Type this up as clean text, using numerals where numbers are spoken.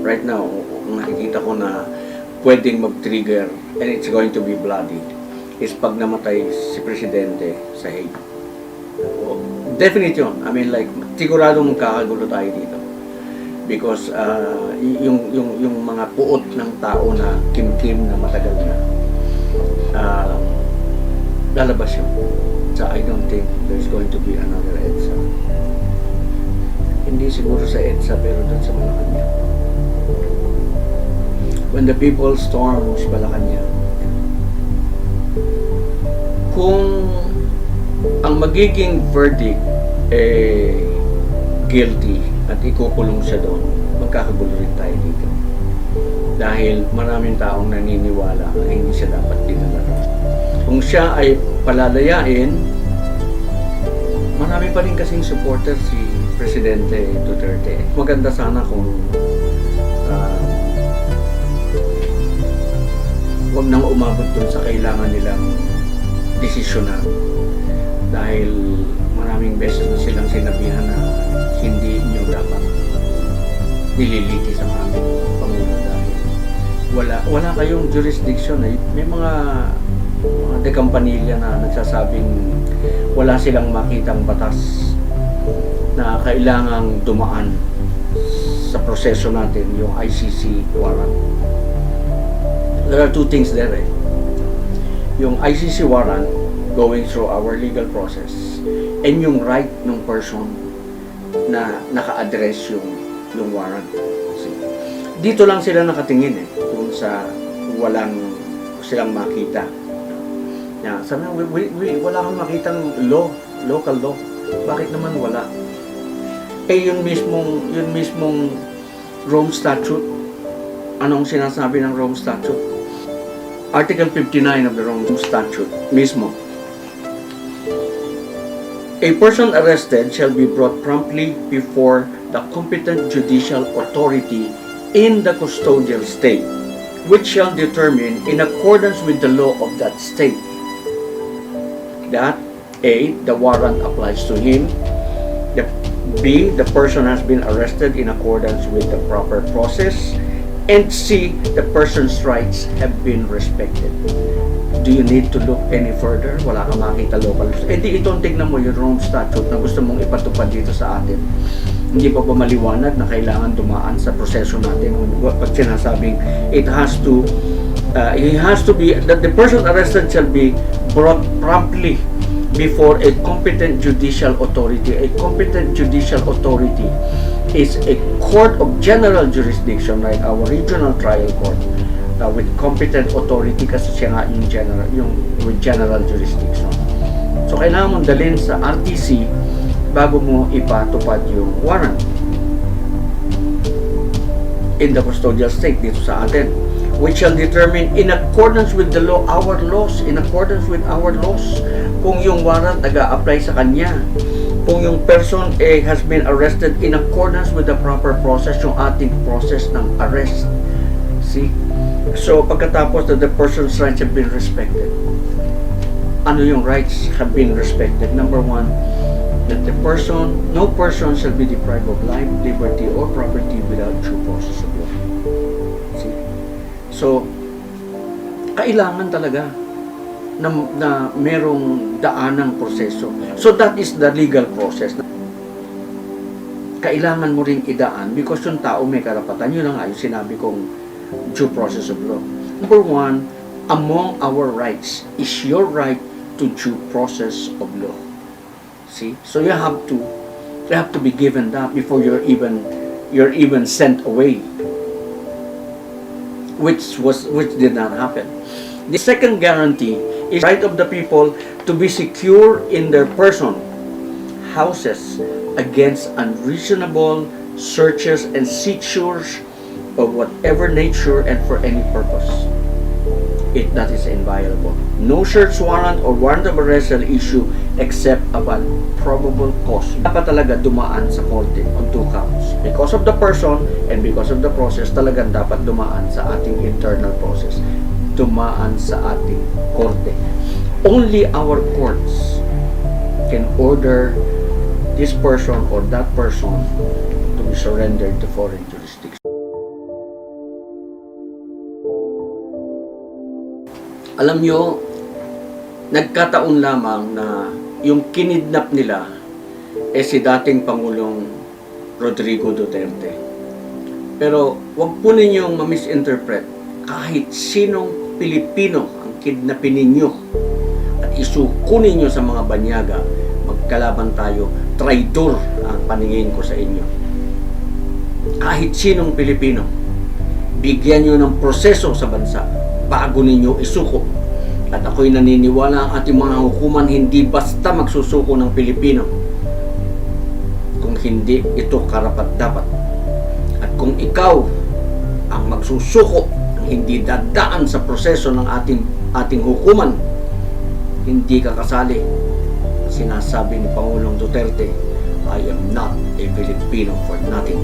Right now, nakikita ko na pwedeng mag-trigger and it's going to be bloody is pag namatay si Presidente sa Hague. Definite yun. I mean, like, siguradong magkakagulo tayo dito. Because yung mga puot ng tao na kimkim na matagal na, lalabas yun. So I don't think there's going to be another EDSA. Hindi siguro sa EDSA pero doon sa Malacanang. When the people storms Malacanang, kung ang magiging verdict guilty at ikukulong siya doon, magkakagulo rin tayo dito. Dahil maraming taong naniniwala na hindi siya dapat dinala. Kung siya ay palalayain, marami pa rin kasing supporter si Presidente Duterte. Maganda sana kung huwag nang umabot dun sa kailangan nilang desisyonan. Dahil maraming beses na silang sinabihan na hindi nyo dapat nililitis ang aming Pangulo dahil wala kayong jurisdiction. May mga dekampanilya na nagsasabing wala silang makitang batas na kailangang dumaan sa proseso natin, yung ICC warrant. There are two things there. Yung ICC warrant going through our legal process and yung right ng person na naka-address yung warrant. Dito lang sila nakatingin kung sa walang silang makita. Sabi wala kang makitang law, local law. Bakit naman wala? Yun mismong Rome Statute. Anong sinasabi ng Rome Statute? Article 59 of the Rome Statute mismo. A person arrested shall be brought promptly before the competent judicial authority in the custodial state, which shall determine in accordance with the law of that state that A, the warrant applies to him, B, the person has been arrested in accordance with the proper process, and C, the person's rights have been respected. Do you need to look any further? Wala kang makita local. Di itong tignan mo yung Rome Statute na gusto mong ipatupad dito sa atin. Hindi pa ba maliwanag na kailangan dumaan sa proseso natin? Pag sinasabing it has to be, that the person arrested shall be brought promptly before a competent judicial authority. A competent judicial authority is a court of general jurisdiction, like our regional trial court, with competent authority kasi siya nga yung with general jurisdiction. So kailangan mong dalhin sa RTC bago mo ipatupad yung warrant in the custodial state dito sa atin, which shall determine in accordance with the law, in accordance with our laws, kung yung warrant nag-a-apply sa kanya, kung yung person has been arrested in accordance with the proper process, yung ating process ng arrest. See? So, pagkatapos that the person's rights have been respected. Ano yung rights have been respected? Number one, that no person shall be deprived of life, liberty, or property without due process of law. See? So, kailangan talaga na merong daanang proseso. So, that is the legal process. Kailangan mo ring idaan because yung tao may karapatan. Yun lang yung sinabi kong due process of law. Number one, among our rights is your right to due process of law. See? So you have to be given that before you're even sent away. Which did not happen. The second guarantee is right of the people to be secure in their person, houses, against unreasonable searches and seizures of whatever nature and for any purpose. That is inviolable. No search warrant or warrant of arrest shall issue except upon probable cause. Dapat talaga dumaan sa korte on two counts. Because of the person and because of the process, talagang dapat dumaan sa ating internal process. Dumaan sa ating korte. Only our courts can order this person or that person to be surrendered to foreign jurisdiction. Alam nyo, nagkataon lamang na yung kinidnap nila si dating Pangulong Rodrigo Duterte. Pero wag po ninyong ma-misinterpret. Kahit sinong Pilipino ang kidnapin ninyo at isuko ninyo sa mga banyaga, magkalaban tayo, traidor ang paningin ko sa inyo. Kahit sinong Pilipino, bigyan nyo ng proseso sa bansa bago ninyo isuko. At ako'y naniniwala ang ating mga hukuman hindi basta magsusuko ng Pilipino kung hindi ito karapat-dapat. At kung ikaw ang magsusuko ng hindi dadaan sa proseso ng ating hukuman, hindi ka kasali. Sinasabi ni Pangulong Duterte, I am not a Filipino for nothing.